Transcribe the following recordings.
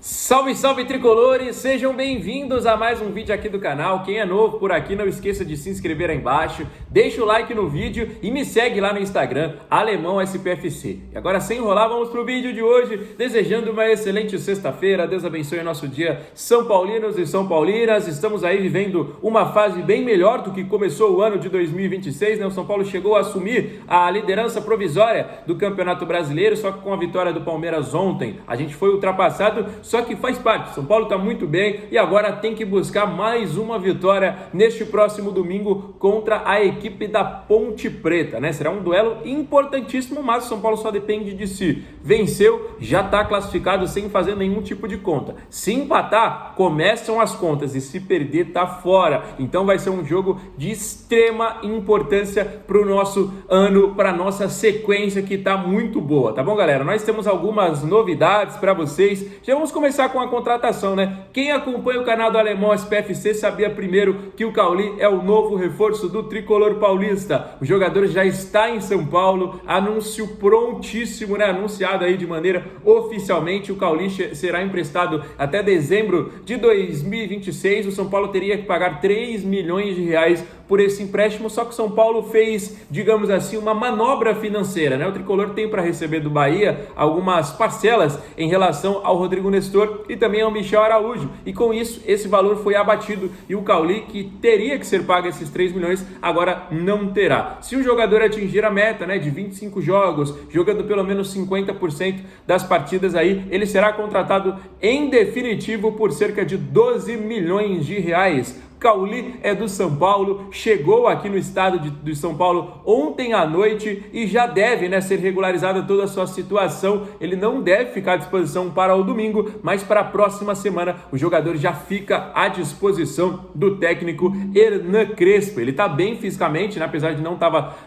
Salve, salve tricolores! Sejam bem-vindos a mais um vídeo aqui do canal. Quem é novo por aqui, não esqueça de se inscrever aí embaixo, deixa o like no vídeo e me segue lá no Instagram, Alemão SPFC. E agora, sem enrolar, vamos pro vídeo de hoje, desejando uma excelente sexta-feira. Deus abençoe o nosso dia, São Paulinos e São Paulinas. Estamos aí vivendo uma fase bem melhor do que começou o ano de 2026, né? O São Paulo chegou a assumir a liderança provisória do Campeonato Brasileiro, só que com a vitória do Palmeiras ontem, a gente foi ultrapassado. Só que faz parte, São Paulo está muito bem e agora tem que buscar mais uma vitória neste próximo domingo contra a equipe da Ponte Preta, né? Será um duelo importantíssimo, mas o São Paulo só depende de si. Venceu, já está classificado sem fazer nenhum tipo de conta. Se empatar, começam as contas e se perder, tá fora. Então vai ser um jogo de extrema importância para o nosso ano, para nossa sequência que está muito boa, tá bom, galera? Nós temos algumas novidades para vocês. Já vamos começar com a contratação, né? Quem acompanha o canal do Alemão SPFC sabia primeiro que o Cauli é o novo reforço do tricolor paulista. O jogador já está em São Paulo, anúncio prontíssimo, né? Anunciado aí de maneira oficialmente. O Cauli será emprestado até dezembro de 2026. O São Paulo teria que pagar 3 milhões de reais por esse empréstimo, só que o São Paulo fez, digamos assim, uma manobra financeira, né? O tricolor tem para receber do Bahia algumas parcelas em relação ao Rodrigo Nestor e também ao Michel Araújo, e com isso esse valor foi abatido e o Cauli, que teria que ser pago esses 3 milhões, agora não terá. Se o jogador atingir a meta, né, de 25 jogos, jogando pelo menos 50% das partidas aí, ele será contratado em definitivo por cerca de 12 milhões de reais. Cauli é do São Paulo, chegou aqui no estado de São Paulo ontem à noite e já deve, né, ser regularizada toda a sua situação. Ele não deve ficar à disposição para o domingo, mas para a próxima semana o jogador já fica à disposição do técnico Hernan Crespo. Ele está bem fisicamente, né, apesar de não estar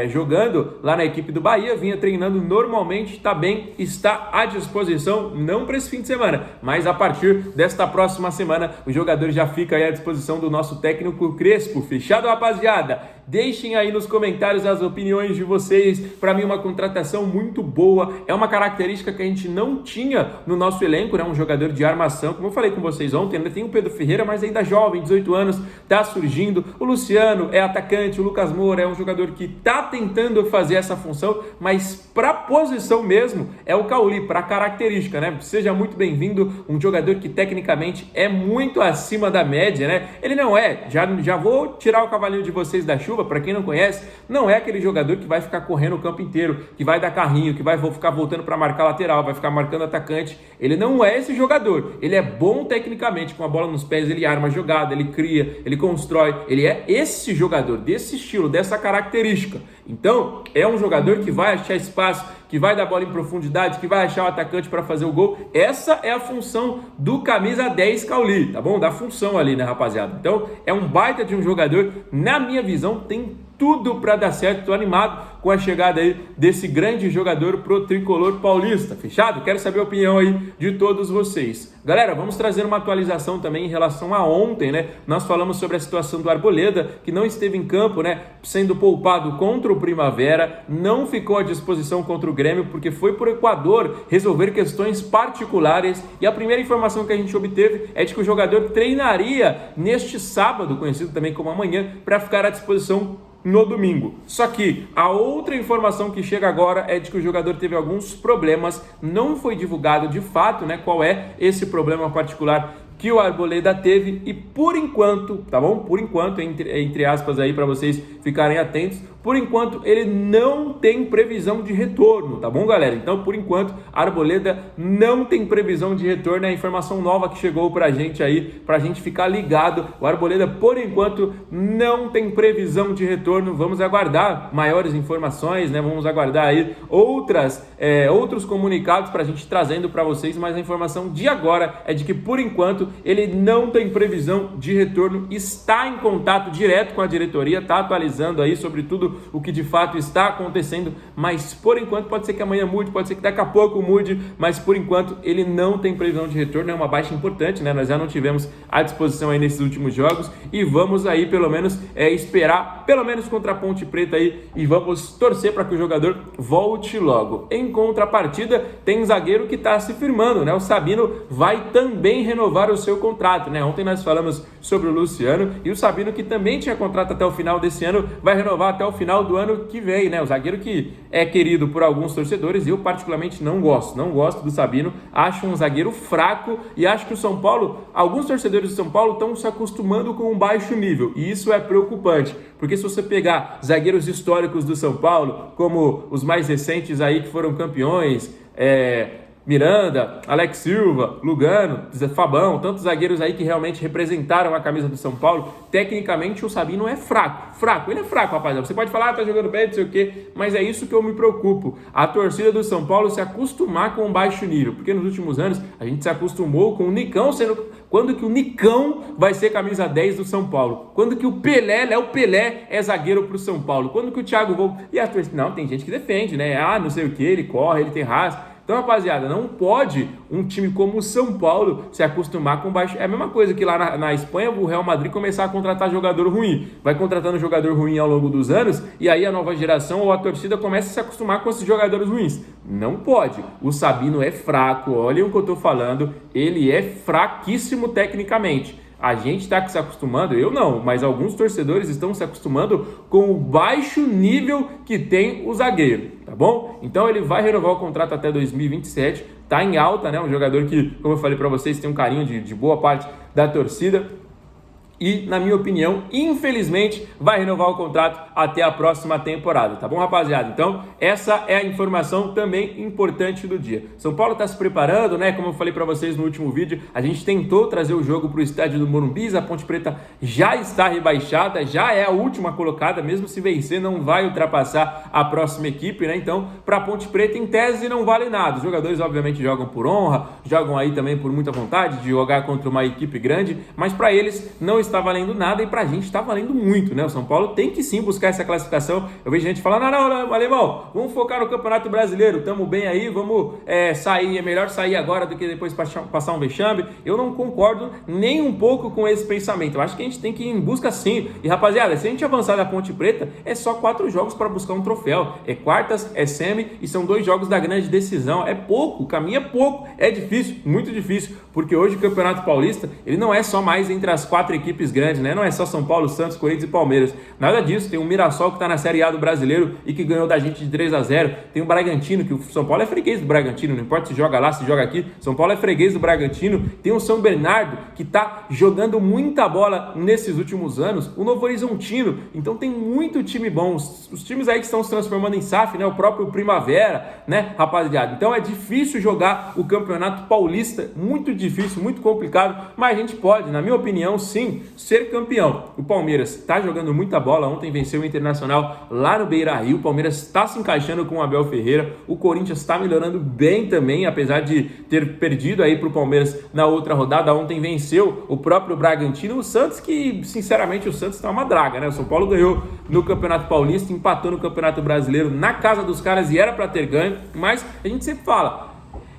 jogando lá na equipe do Bahia, vinha treinando normalmente, está bem, está à disposição, não para esse fim de semana, mas a partir desta próxima semana o jogador já fica aí à disposição do nosso técnico Crespo. Fechado, rapaziada? Deixem aí nos comentários as opiniões de vocês. Para mim, uma contratação muito boa, é uma característica que a gente não tinha no nosso elenco, né? Um jogador de armação, como eu falei com vocês ontem, ainda tem o Pedro Ferreira, mas ainda jovem, 18 anos, tá surgindo. O Luciano é atacante, o Lucas Moura é um jogador que tá tentando fazer essa função, mas para posição mesmo é o Cauli, para característica, né? Seja muito bem-vindo, um jogador que tecnicamente é muito acima da média, né? Ele não é, já vou tirar o cavalinho de vocês da chuva, para quem não conhece, não é aquele jogador que vai ficar correndo o campo inteiro, que vai dar carrinho, que vai ficar voltando para marcar lateral, vai ficar marcando atacante. Ele não é esse jogador. Ele é bom tecnicamente, com a bola nos pés, ele arma a jogada, ele cria, ele constrói. Ele é esse jogador, desse estilo, dessa característica. Então, é um jogador que vai achar espaço, que vai dar bola em profundidade, que vai achar o atacante para fazer o gol. Essa é a função do camisa 10 Cauli, tá bom? Da função ali, né, rapaziada? Então, é um baita de um jogador. Na minha visão, tem tudo para dar certo. Tô animado com a chegada aí desse grande jogador pro tricolor paulista. Fechado? Quero saber a opinião aí de todos vocês. Galera, vamos trazer uma atualização também em relação a ontem, né? Nós falamos sobre a situação do Arboleda, que não esteve em campo, né? Sendo poupado contra o Primavera, não ficou à disposição contra o Grêmio, porque foi para o Equador resolver questões particulares. E a primeira informação que a gente obteve é de que o jogador treinaria neste sábado, conhecido também como amanhã, para ficar à disposição no domingo. Só que a outra informação que chega agora é de que o jogador teve alguns problemas, não foi divulgado de fato, né, qual é esse problema particular que o Arboleda teve, e por enquanto, tá bom? Por enquanto, entre aspas aí para vocês ficarem atentos, por enquanto ele não tem previsão de retorno, tá bom, galera? Então, por enquanto, Arboleda não tem previsão de retorno, é a informação nova que chegou pra gente aí, pra gente ficar ligado. O Arboleda, por enquanto, não tem previsão de retorno. Vamos aguardar maiores informações, né? Vamos aguardar aí outros comunicados pra gente trazendo pra vocês, mas a informação de agora é de que, por enquanto, enquanto, ele não tem previsão de retorno, está em contato direto com a diretoria, está atualizando aí sobre tudo o que de fato está acontecendo, mas por enquanto pode ser que amanhã mude, pode ser que daqui a pouco mude, mas por enquanto ele não tem previsão de retorno, é uma baixa importante, né? Nós já não tivemos à disposição aí nesses últimos jogos e vamos aí pelo menos esperar, pelo menos contra a Ponte Preta aí, e vamos torcer para que o jogador volte logo. Em contrapartida, tem um zagueiro que está se firmando, né? O Sabino vai também renovar o seu contrato, né? Ontem nós falamos sobre o Luciano e o Sabino, que também tinha contrato até o final desse ano, vai renovar até o final do ano que vem, né? O zagueiro que é querido por alguns torcedores, eu particularmente não gosto do Sabino, acho um zagueiro fraco e acho que o São Paulo, alguns torcedores do São Paulo estão se acostumando com um baixo nível e isso é preocupante, porque se você pegar zagueiros históricos do São Paulo, como os mais recentes aí que foram campeões, Miranda, Alex Silva, Lugano, Fabão, tantos zagueiros aí que realmente representaram a camisa do São Paulo, tecnicamente o Sabino é fraco, ele é fraco, rapaziada. Você pode falar, tá jogando bem, não sei o quê, mas é isso que eu me preocupo. A torcida do São Paulo se acostumar com um baixo nível, porque nos últimos anos a gente se acostumou com o Nicão sendo... Quando que o Nicão vai ser camisa 10 do São Paulo? Quando que o Pelé, Léo Pelé, é zagueiro pro São Paulo? Quando que o Thiago Volpe... E a torcida... Não, tem gente que defende, né? Não sei o que, ele corre, ele tem raça. Então, rapaziada, não pode um time como o São Paulo se acostumar com baixo... É a mesma coisa que lá na Espanha o Real Madrid começar a contratar jogador ruim. Vai contratando jogador ruim ao longo dos anos e aí a nova geração ou a torcida começa a se acostumar com esses jogadores ruins. Não pode. O Sabino é fraco, olhem o que eu tô falando, ele é fraquíssimo tecnicamente. A gente está se acostumando, eu não, mas alguns torcedores estão se acostumando com o baixo nível que tem o zagueiro, tá bom? Então ele vai renovar o contrato até 2027, tá em alta, né? Um jogador que, como eu falei para vocês, tem um carinho de boa parte da torcida. E, na minha opinião, infelizmente, vai renovar o contrato até a próxima temporada, tá bom, rapaziada? Então, essa é a informação também importante do dia. São Paulo está se preparando, né? Como eu falei para vocês no último vídeo, a gente tentou trazer o jogo para o estádio do Morumbi, a Ponte Preta já está rebaixada, já é a última colocada, mesmo se vencer não vai ultrapassar a próxima equipe, né? Então, para a Ponte Preta, em tese, não vale nada. Os jogadores, obviamente, jogam por honra, jogam aí também por muita vontade de jogar contra uma equipe grande, mas para eles não está valendo nada e pra gente está valendo muito, né? O São Paulo tem que sim buscar essa classificação. Eu vejo gente falando, não, alemão, vamos focar no Campeonato Brasileiro, tamo bem aí, vamos sair, é melhor sair agora do que depois passar um vexame. Eu não concordo nem um pouco com esse pensamento. Eu acho que a gente tem que ir em busca sim. E rapaziada, se a gente avançar da Ponte Preta, é só 4 jogos para buscar um troféu. É quartas, é semi e são 2 jogos da grande decisão. É pouco, o caminho é pouco, é difícil, muito difícil, porque hoje o Campeonato Paulista, ele não é só mais entre as 4 equipes grandes, né? Não é só São Paulo, Santos, Corinthians e Palmeiras. Nada disso. Tem o Mirassol que está na Série A do Brasileiro e que ganhou da gente de 3-0. Tem o Bragantino, que o São Paulo é freguês do Bragantino. Não importa se joga lá, se joga aqui. São Paulo é freguês do Bragantino. Tem o São Bernardo, que está jogando muita bola nesses últimos anos. O Novo Horizontino. Então tem muito time bom. Os times aí que estão se transformando em SAF, né? O próprio Primavera, né, rapaziada? Então é difícil jogar o Campeonato Paulista. Muito difícil, muito complicado. Mas a gente pode, na minha opinião, sim, ser campeão. O Palmeiras está jogando muita bola, ontem venceu o Internacional lá no Beira-Rio, o Palmeiras está se encaixando com o Abel Ferreira, o Corinthians está melhorando bem também, apesar de ter perdido aí para o Palmeiras na outra rodada, ontem venceu o próprio Bragantino, o Santos que, sinceramente, o Santos está uma draga, né? O São Paulo ganhou no Campeonato Paulista, empatou no Campeonato Brasileiro na casa dos caras e era para ter ganho, mas a gente sempre fala,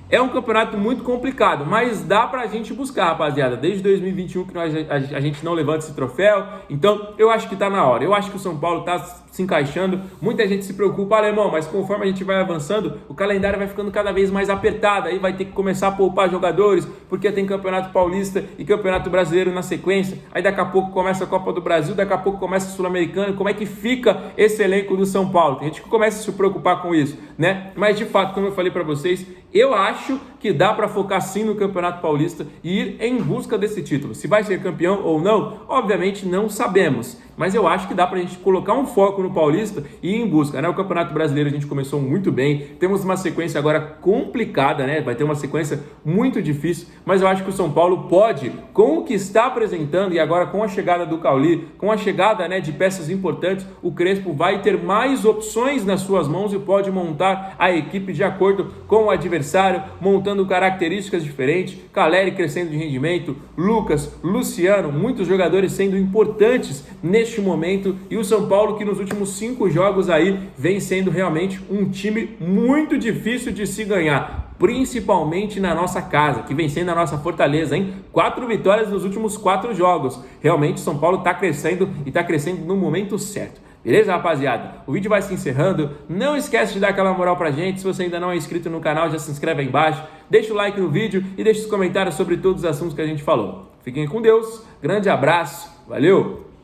é um campeonato muito complicado, mas dá pra gente buscar, rapaziada. Desde 2021 que a gente não levanta esse troféu, então eu acho que tá na hora. Eu acho que o São Paulo tá se encaixando. Muita gente se preocupa, alemão, mas conforme a gente vai avançando, o calendário vai ficando cada vez mais apertado. Aí vai ter que começar a poupar jogadores, porque tem Campeonato Paulista e Campeonato Brasileiro na sequência. Aí daqui a pouco começa a Copa do Brasil, daqui a pouco começa a Sul-Americana. Como é que fica esse elenco do São Paulo? Tem gente que começa a se preocupar com isso, né? Mas de fato, como eu falei pra vocês, eu acho que dá para focar sim no Campeonato Paulista e ir em busca desse título. Se vai ser campeão ou não, obviamente não sabemos. Mas eu acho que dá pra gente colocar um foco no Paulista e ir em busca, né? O Campeonato Brasileiro a gente começou muito bem, temos uma sequência agora complicada, né? Vai ter uma sequência muito difícil, mas eu acho que o São Paulo pode, com o que está apresentando e agora com a chegada do Cauli, com a chegada, né, de peças importantes, o Crespo vai ter mais opções nas suas mãos e pode montar a equipe de acordo com o adversário, montar montando características diferentes, Caleri crescendo de rendimento, Lucas, Luciano, muitos jogadores sendo importantes neste momento, e o São Paulo que nos últimos 5 jogos aí vem sendo realmente um time muito difícil de se ganhar, principalmente na nossa casa, que vem sendo a nossa fortaleza, hein? 4 vitórias nos últimos 4 jogos. Realmente São Paulo tá crescendo e tá crescendo no momento certo. Beleza, rapaziada? O vídeo vai se encerrando. Não esquece de dar aquela moral pra gente. Se você ainda não é inscrito no canal, já se inscreve aí embaixo. Deixa o like no vídeo e deixa os comentários sobre todos os assuntos que a gente falou. Fiquem com Deus. Grande abraço. Valeu!